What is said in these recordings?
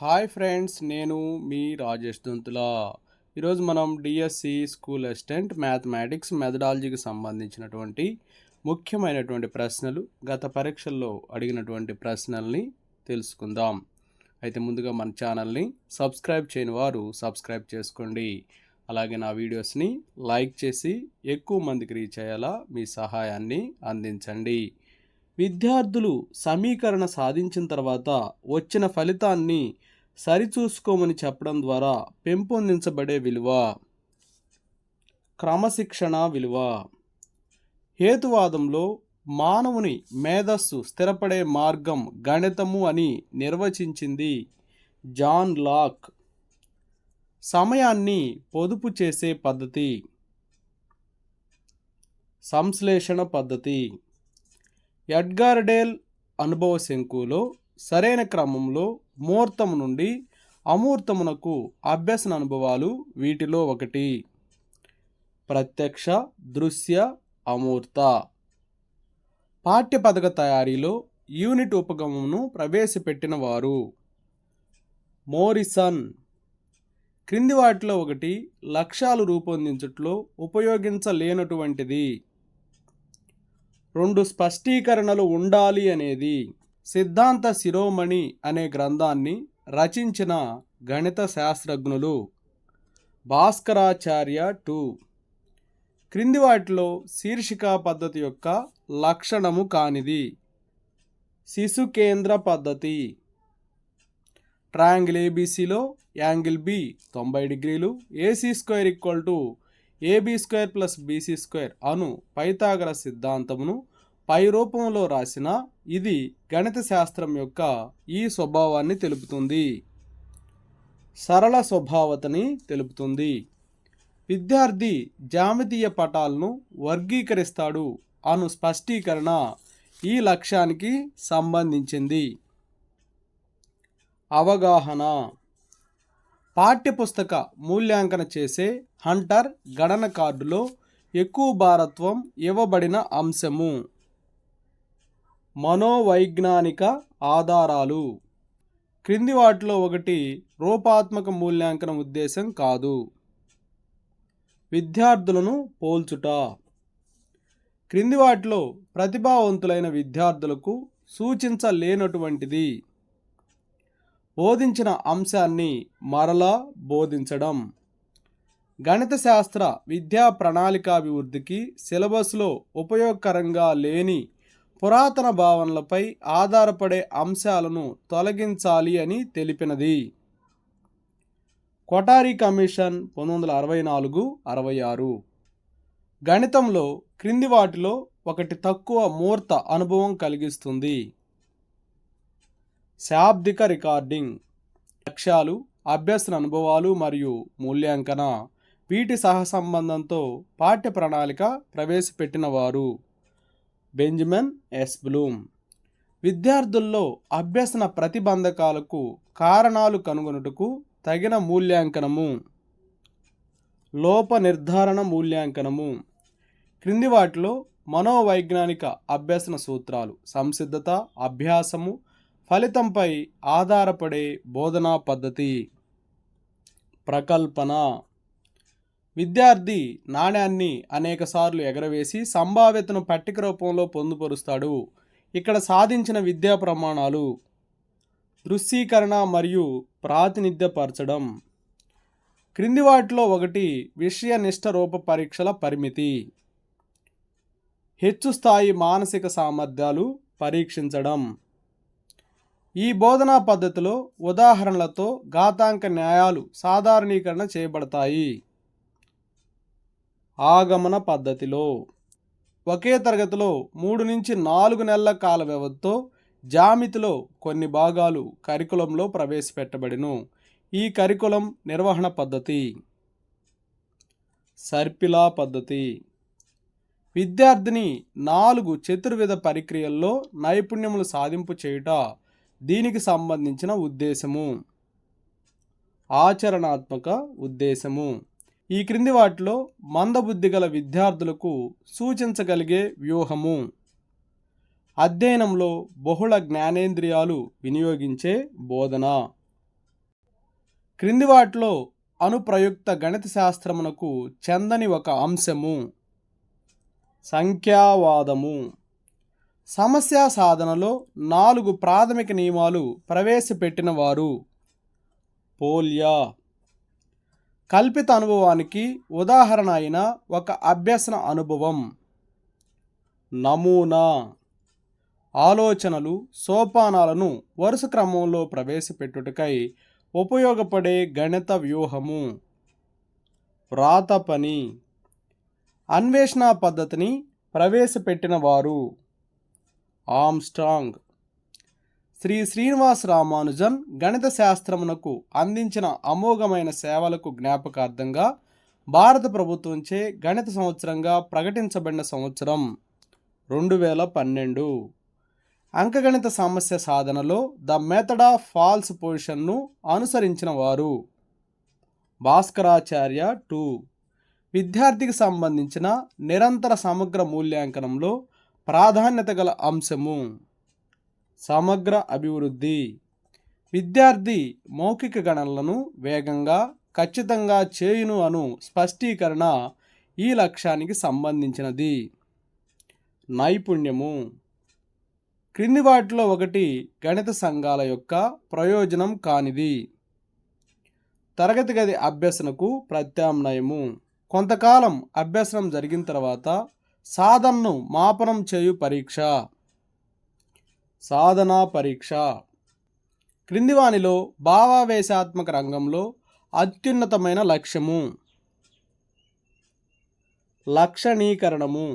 Hi friends, నేను మీ రాజేష్ దొంతులా. ఈరోజు మనం డిఎస్సి స్కూల్ అసిస్టెంట్ మ్యాథమెటిక్స్ మెథడాలజీకి సంబంధించినటువంటి ముఖ్యమైనటువంటి ప్రశ్నలు, గత పరీక్షల్లో అడిగినటువంటి ప్రశ్నల్ని తెలుసుకుందాం. అయితే ముందుగా మన ఛానల్ని సబ్స్క్రైబ్ చేయని వారు సబ్స్క్రైబ్ చేసుకోండి. అలాగే నా వీడియోస్ని లైక్ చేసి ఎక్కువ మందికి రీచ్ అయ్యేలా మీ సహాయాన్ని అందించండి. విద్యార్థులు సమీకరణ సాధించిన తర్వాత వచ్చిన ఫలితాన్ని సరిచూసుకోమని చెప్పడం ద్వారా పెంపొందించబడే విలువ క్రమశిక్షణ విలువ. హేతువాదంలో మానవుని మేధస్సు స్థిరపడే మార్గం గణితము అని నిర్వచించింది జాన్ లాక్. సమయాన్ని పొదుపు చేసే పద్ధతి సంశ్లేషణ పద్ధతి. ఎడ్గార్ డేల్ అనుభవ శంకులో సరైన క్రమంలో మూర్తం నుండి అమూర్తమునకు అభ్యసన అనుభవాలు వీటిలో ఒకటి. ప్రత్యక్ష, దృశ్య, అమూర్త. పాఠ్యపథక తయారీలో యూనిట్ ఉపగమమును ప్రవేశపెట్టిన వారు మోరిసన్. క్రింది వాటిలో ఒకటి లక్ష్యాలు రూపొందించుట్లో ఉపయోగించలేనటువంటిది. రెండు స్పష్టీకరణలు ఉండాలి అనేది. సిద్ధాంత శిరోమణి అనే గ్రంథాన్ని రచించిన గణిత శాస్త్రజ్ఞులు భాస్కరాచార్య 2. క్రింది వాటిలో శీర్షిక పద్ధతి యొక్క లక్షణము కానిది. శిశు కేంద్ర పద్ధతి. ట్రయాంగిల్ ఏబీసీలో యాంగిల్ బి 90 డిగ్రీలు, AC square equal to AB square plus BC square అను పైథాగరస్ సిద్ధాంతమును పై రూపంలో రాసిన ఇది గణిత శాస్త్రం యొక్క ఈ స్వభావాన్ని తెలుపుతుంది. సరళ స్వభావతని తెలుపుతుంది. విద్యార్థి జ్యామితీయ పటాలను వర్గీకరిస్తాడు అను స్పష్టీకరణ ఈ లక్ష్యానికి సంబంధించింది. అవగాహన. పాఠ్యపుస్తక మూల్యాంకన చేసే హంటర్ గణన కార్డులో ఎక్కువ భారత్వం ఇవ్వబడిన అంశము. మనోవైజ్ఞానిక ఆధారాలు. క్రింది వాటిలో ఒకటి రూపాత్మక మూల్యాంకన ఉద్దేశం కాదు. విద్యార్థులను పోల్చుట. క్రింది వాటిలో ప్రతిభావంతులైన విద్యార్థులకు సూచించలేనటువంటిది. బోధించిన అంశాన్ని మరలా బోధించడం. గణిత శాస్త్ర విద్యా ప్రణాళికాభివృద్ధికి సిలబస్లో ఉపయోగకరంగా లేని పురాతన భావనలపై ఆధారపడే అంశాలను తొలగించాలి అని తెలిపినది. కొఠారి కమిషన్ 1964-66. గణితంలో క్రింది వాటిలో ఒకటి తక్కువ మూర్త అనుభవం కలిగిస్తుంది. శాబ్దిక రికార్డింగ్. లక్ష్యాలు, అభ్యసన అనుభవాలు మరియు మూల్యాంకన వీటి సహసంబంధంతో పాఠ్య ప్రణాళిక ప్రవేశపెట్టిన వారు బెంజమిన్ ఎస్ బ్లూమ్. విద్యార్థుల్లో అభ్యసన ప్రతిబంధకాలకు కారణాలు కనుగొనుటకు తగిన మూల్యాంకనము. లోప నిర్ధారణ మూల్యాంకనము. క్రింది వాటిలో మనోవైజ్ఞానిక అభ్యసన సూత్రాలు సంసిద్ధత, అభ్యాసము, ఫలితంపై ఆధారపడే బోధనా పద్ధతి. ప్రకల్పన. విద్యార్థి నాణ్యాన్ని అనేకసార్లు ఎగరవేసి సంభావ్యతను పట్టిక రూపంలో పొందుపరుస్తాడు. ఇక్కడ సాధించిన విద్యా ప్రమాణాలు దృశ్యీకరణ మరియు ప్రాతినిధ్యపరచడం. క్రింది వాటిలో ఒకటి విషయనిష్ట రూప పరీక్షల పరిమితి. హెచ్చు స్థాయి మానసిక సామర్థ్యాలు పరీక్షించడం. ఈ బోధనా పద్ధతిలో ఉదాహరణలతో ఘాతాంక న్యాయాలు సాధారణీకరణ చేయబడతాయి. ఆగమన పద్ధతిలో ఒకే తరగతిలో 3 నుంచి 4 నెలల కాల వ్యవధితో జ్యామితిలో కొన్ని భాగాలు కరికులంలో ప్రవేశపెట్టబడిను. ఈ కరికులం నిర్వహణ పద్ధతి. సర్పిలా పద్ధతి. విద్యార్థిని 4 చతుర్విధ ప్రక్రియల్లో నైపుణ్యములు సాధింపు చేయుట దీనికి సంబంధించిన ఉద్దేశము. ఆచరణాత్మక ఉద్దేశము. ఈ క్రింది వాటిలో మందబుద్ధి గల విద్యార్థులకు సూచించగలిగే వ్యూహము. అధ్యయనంలో బహుళ జ్ఞానేంద్రియాలు వినియోగించే బోధన. క్రింది వాటిలో అనుప్రయుక్త గణిత శాస్త్రమునకు చెందని ఒక అంశము సంఖ్యావాదము. సమస్య సాధనలో 4 ప్రాథమిక నియమాలు ప్రవేశపెట్టిన వారు పోల్యా. కల్పిత అనుభవానికి ఉదాహరణ అయిన ఒక అభ్యసన అనుభవం నమూనా. ఆలోచనలు సోపానాలను వరుస క్రమంలో ప్రవేశపెట్టుటకై ఉపయోగపడే గణిత వ్యూహము వ్రాత పని. అన్వేషణ పద్ధతిని ప్రవేశపెట్టిన వారు ఆమ్స్ట్రాంగ్. శ్రీ శ్రీనివాస రామానుజన్ గణిత శాస్త్రమునకు అందించిన అమోఘమైన సేవలకు జ్ఞాపకార్థంగా భారత ప్రభుత్వంచే గణిత సంవత్సరంగా ప్రకటించబడిన సంవత్సరం 2012. అంకగణిత సమస్య సాధనలో ద మెథడ్ ఆఫ్ ఫాల్స్ పొజిషన్ను అనుసరించిన వారు భాస్కరాచార్య 2. విద్యార్థికి సంబంధించిన నిరంతర సమగ్ర మూల్యాంకనంలో ప్రాధాన్యత గల అంశము సమగ్ర అభివృద్ధి. విద్యార్థి మౌఖిక గణనలను వేగంగా ఖచ్చితంగా చేయును అను స్పష్టీకరణ ఈ లక్ష్యానికి సంబంధించినది. నైపుణ్యము. క్రింది వాటిలో ఒకటి గణిత సంఘాల యొక్క ప్రయోజనం కానిది. తరగతి గది అభ్యసనకు ప్రత్యామ్నాయము. కొంతకాలం అభ్యసనం జరిగిన తర్వాత సాధనను మాపనం చేయు పరీక్ష సాధనా పరీక్ష. క్రింది వానిలో భావావేశాత్మక రంగంలో అత్యున్నతమైన లక్ష్యము లక్షణీకరణము.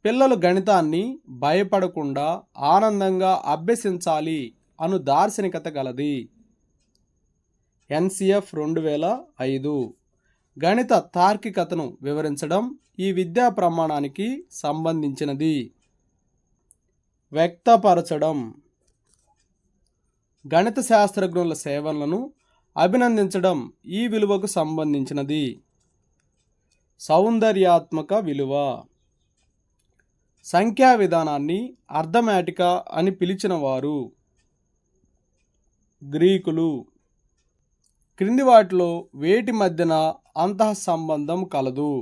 పిల్లలు గణితాన్ని భయపడకుండా ఆనందంగా అభ్యసించాలి అను దార్శనికత గలది. NCF 2005. గణిత తార్కికతను వివరించడం ఈ విద్యా ప్రమాణానికి సంబంధించినది. వ్యక్తపరచడం. గణిత శాస్త్రజ్ఞుల సేవలను అభినందించడం ఈ విలువకు సంబంధించినది. సౌందర్యాత్మక విలువ. సంఖ్యా విధానాన్ని అర్థమెటికా అని పిలిచిన వారు గ్రీకులు. క్రింది వాటిలో వేటి మధ్యన అంతఃసంబంధం కలదు?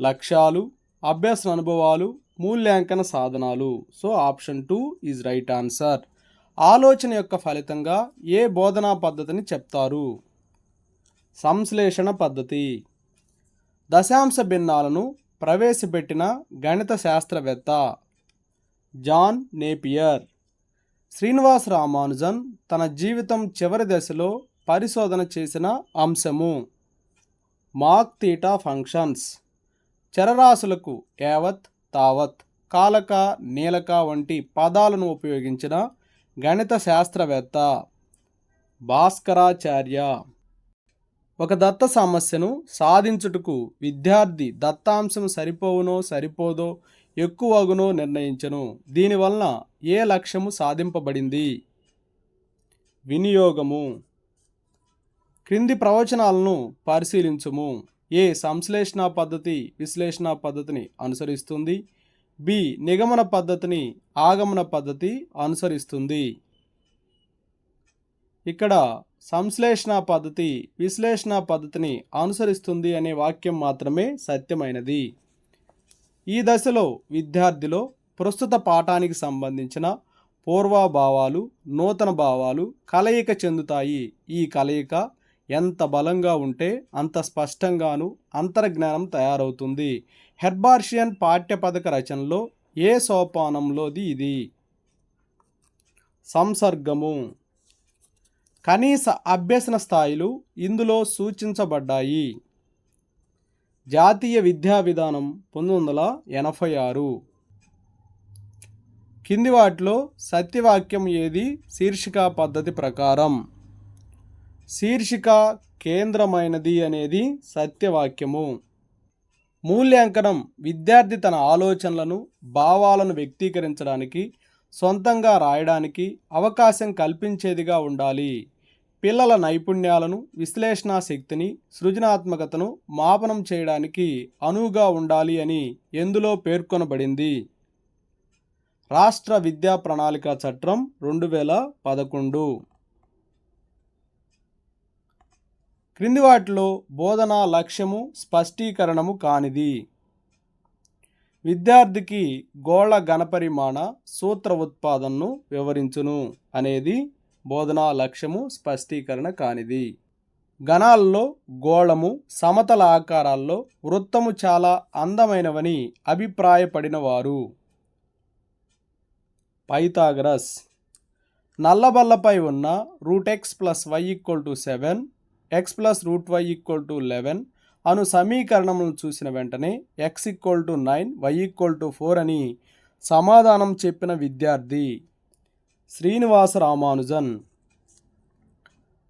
లక్ష్యాలు, అభ్యసన అనుభవాలు, మూల్యాంకన సాధనాలు. So option 2 is right answer. ఆలోచన యొక్క ఫలితంగా ఏ బోధనా పద్ధతిని చెప్తారు? సంశ్లేషణ పద్ధతి. దశాంశ భిన్నాలను ప్రవేశపెట్టిన గణిత శాస్త్రవేత్త జాన్ నేపియర్. శ్రీనివాస రామానుజన్ తన జీవితం చివరి దశలో పరిశోధన చేసిన అంశము మాక్ థీటా ఫంక్షన్స్. చరరాశులకు యావత్, తావత్, కాలక, నీలక వంటి పదాలను ఉపయోగించిన గణిత శాస్త్రవేత్త భాస్కరాచార్య. ఒక దత్త సమస్యను సాధించుటకు విద్యార్థి దత్తాంశం సరిపోవునో సరిపోదో ఎక్కువగునో నిర్ణయించను. దీనివలన ఏ లక్ష్యము సాధింపబడింది? వినియోగము. క్రింది ప్రవచనాలను పరిశీలించుము. ఏ సంశ్లేషణ పద్ధతి విశ్లేషణ పద్ధతిని అనుసరిస్తుంది? బి నిగమన పద్ధతిని ఆగమన పద్ధతి అనుసరిస్తుంది. ఇక్కడ సంశ్లేషణ పద్ధతి విశ్లేషణ పద్ధతిని అనుసరిస్తుంది అనే వాక్యం మాత్రమే సత్యమైనది. ఈ దశలో విద్యార్థిలో ప్రస్తుత పాఠానికి సంబంధించిన పూర్వభావాలు, నూతన భావాలు కలయిక చెందుతాయి. ఈ కలయిక ఎంత బలంగా ఉంటే అంత స్పష్టంగాను అంతర్జ్ఞానం తయారవుతుంది. హెర్బార్షియన్ పాఠ్యపథక రచనలో ఏ సోపానంలోది ఇది? సంసర్గము. కనీస అభ్యసన స్థాయిలు ఇందులో సూచించబడ్డాయి. జాతీయ విద్యా విధానం 1986. కింది వాటిలో సత్యవాక్యం ఏది? శీర్షిక పద్ధతి ప్రకారం శీర్షిక కేంద్రమైనది అనేది సత్యవాక్యము. మూల్యాంకనం విద్యార్థి తన ఆలోచనలను, భావాలను వ్యక్తీకరించడానికి, సొంతంగా రాయడానికి అవకాశం కల్పించేదిగా ఉండాలి. పిల్లల నైపుణ్యాలను, విశ్లేషణా శక్తిని, సృజనాత్మకతను మాపనం చేయడానికి అనువుగా ఉండాలి అని ఎందులో పేర్కొనబడింది? రాష్ట్ర విద్యా ప్రణాళిక చట్టం 2011. క్రింది వాటిలో బోధనా లక్ష్యము స్పష్టీకరణము కానిది. విద్యార్థికి గోళ ఘనపరిమాణ సూత్ర ఉత్పాదనను వివరించును అనేది బోధనా లక్ష్యము స్పష్టీకరణ కానిది. గణాల్లో గోళము, సమతల ఆకారాల్లో వృత్తము చాలా అందమైనవని అభిప్రాయపడినవారు. పైథాగరస్. నల్లబల్లపై ఉన్న √x + y = 7, x + √y = 11 అను సమీకరణములను చూసిన వెంటనే x = 9, y = 4 అని సమాధానం చెప్పిన విద్యార్థి శ్రీనివాస రామానుజన్.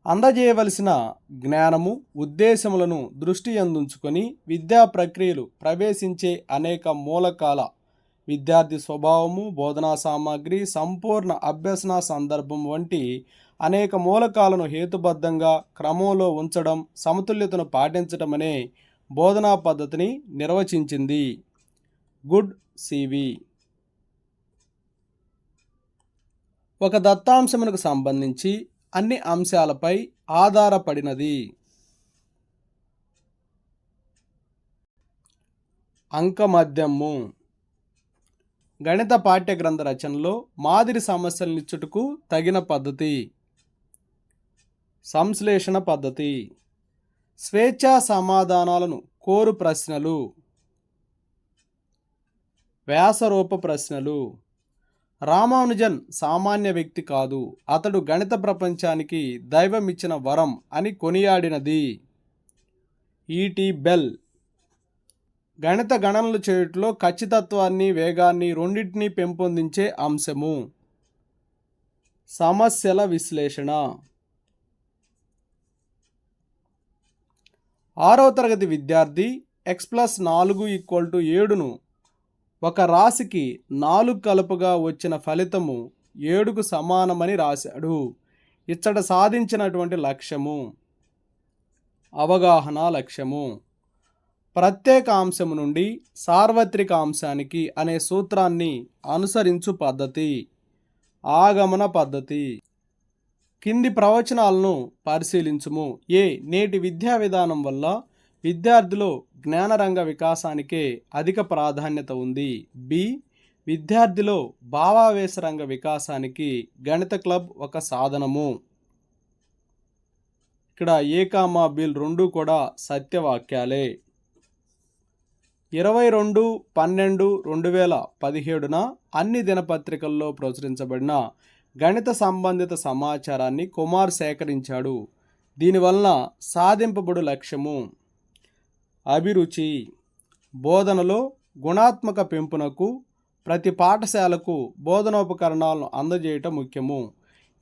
అందజేయవలసిన జ్ఞానము, ఉద్దేశములను దృష్టి యందుంచుకొని విద్యా ప్రక్రియలు ప్రవేశించే అనేక మూలకాల విద్యార్థి స్వభావము, బోధనా సామాగ్రి, సంపూర్ణ అభ్యసన సందర్భం వంటి అనేక మూలకాలను హేతుబద్ధంగా క్రమంలో ఉంచడం, సమతుల్యతను పాటించడం అనే బోధనా పద్ధతిని నిర్వచించింది. Good CV. ఒక దత్తాంశమునకు సంబంధించి అన్ని అంశాలపై ఆధారపడినది. అంకమద్యము. గణిత పాఠ్యగ్రంథ రచనలో మాదిరి సమస్యలనిచ్చుటకు తగిన పద్ధతి. సంశ్లేషణ పద్ధతి. స్వేచ్ఛా సమాధానాలను కోరు ప్రశ్నలు. వ్యాసరూప ప్రశ్నలు. రామానుజన్ సామాన్య వ్యక్తి కాదు, అతడు గణిత ప్రపంచానికి దైవమిచ్చిన వరం అని కొనియాడినది. ఈటి బెల్. గణిత గణనలు చేయుటలో ఖచ్చితత్వాన్ని, వేగాన్ని రెండింటినీ పెంపొందించే అంశము. సమస్యల విశ్లేషణ. 6వ తరగతి విద్యార్థి x+4 = 7ను ఒక రాశికి 4 కలుపుగా వచ్చిన ఫలితము 7కు సమానమని రాశాడు. ఇచ్చట సాధించినటువంటి లక్ష్యము. అవగాహన లక్ష్యము. ప్రత్యేక అంశము నుండి సార్వత్రిక అంశానికి అనే సూత్రాన్ని అనుసరించు పద్ధతి. ఆగమన పద్ధతి. కింది ప్రవచనాలను పరిశీలించుము. ఏ. నేటి విద్యా విధానం వల్ల విద్యార్థిలో జ్ఞానరంగ వికాసానికే అధిక ప్రాధాన్యత ఉంది. బి. విద్యార్థిలో భావావేశ రంగ వికాసానికి గణిత క్లబ్ ఒక సాధనము. ఇక్కడ A, B రెండు కూడా సత్యవాక్యాలే. 22/12/2017 అన్ని దినపత్రికల్లో ప్రచురించబడిన గణిత సంబంధిత సమాచారాన్ని కుమార్ సేకరించాడు. దీనివలన సాధింపబడు లక్ష్యము. అభిరుచి. బోధనలో గుణాత్మక పెంపునకు ప్రతి పాఠశాలకు బోధనోపకరణాలను అందజేయటం ముఖ్యము.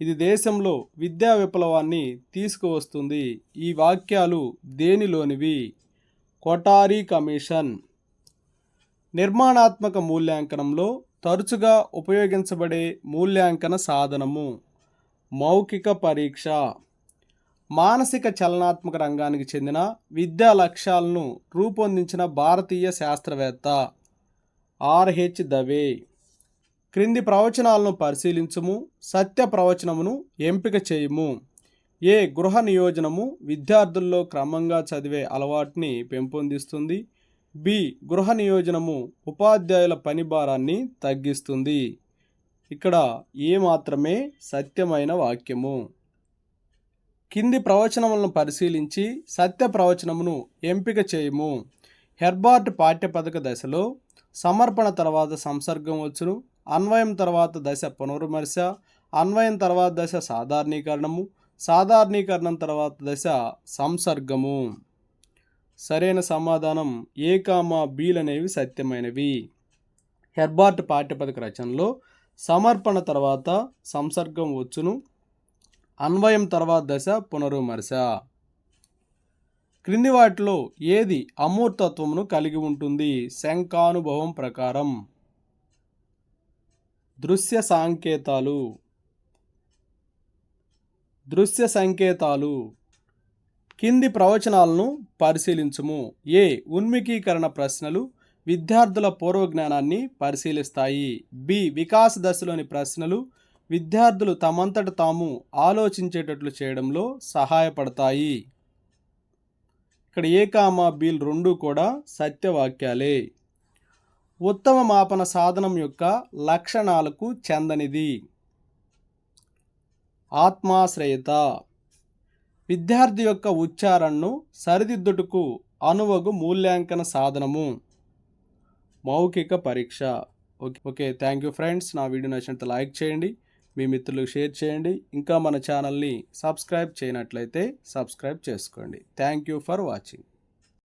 ఇది దేశంలో విద్యా విప్లవాన్ని తీసుకువస్తుంది. ఈ వాక్యాలు దేనిలోనివి? కొఠారి కమిషన్. నిర్మాణాత్మక మూల్యాంకనంలో తరచుగా ఉపయోగించబడే మూల్యాంకన సాధనము. మౌఖిక పరీక్ష. మానసిక చలనాత్మక రంగానికి చెందిన విద్యా లక్ష్యాలను రూపొందించిన భారతీయ శాస్త్రవేత్త R.H. దవే. క్రింది ప్రవచనాలను పరిశీలించుము. సత్య ప్రవచనమును ఎంపిక చేయుము. ఏ. గృహ నియోజనము విద్యార్థుల్లో క్రమంగా చదివే అలవాటుని పెంపొందిస్తుంది. బి. గృహ నియోజనము ఉపాధ్యాయుల పని భారాన్ని తగ్గిస్తుంది. ఇక్కడ ఏ మాత్రమే సత్యమైన వాక్యము. కింది ప్రవచనములను పరిశీలించి సత్య ప్రవచనమును ఎంపిక చేయుము. హెర్బార్ట్ పాఠ్యపథక దశలో సమర్పణ తర్వాత సంసర్గం వచ్చును. అన్వయం తర్వాత దశ పునర్విమర్శ. అన్వయం తర్వాత దశ సాధారణీకరణము. సాధారణీకరణం తర్వాత దశ సంసర్గము. సరైన సమాధానం A, B అనేవి సత్యమైనవి. హెర్బార్ట్ పాఠ్యపథక రచనలో సమర్పణ తర్వాత సంసర్గం వచ్చును. అన్వయం తర్వాత దశ పునర్విమర్శ. క్రింది వాటిలో ఏది అమూర్తత్వమును కలిగి ఉంటుంది? శంఖానుభవం ప్రకారం. దృశ్య సంకేతాలు. దృశ్య సంకేతాలు. కింది ప్రవచనాలను పరిశీలించుము. ఏ. ఉన్ముఖీకరణ ప్రశ్నలు విద్యార్థుల పూర్వజ్ఞానాన్ని పరిశీలిస్తాయి. బి. వికాస దశలోని ప్రశ్నలు విద్యార్థులు తమంతట తాము ఆలోచించేటట్లు చేయడంలో సహాయపడతాయి. ఇక్కడ ఏ కామా బీలు రెండు కూడా సత్యవాక్యాలే. ఉత్తమ మాపన సాధనం యొక్క లక్షణాలకు చెందనిది. ఆత్మాశ్రయత. విద్యార్థి యొక్క ఉచ్చారణను సరిదిద్దుటకు అనువగు మూల్యాంకన సాధనము. మౌఖిక పరీక్ష. Okay thank you friends. నా వీడియో నచ్చినట్లయితే లైక్ చేయండి, మీ మిత్రులకు షేర్ చేయండి. ఇంకా మన ఛానల్ని సబ్స్క్రైబ్ చేయనట్లయితే సబ్స్క్రైబ్ చేసుకోండి. Thank you for watching.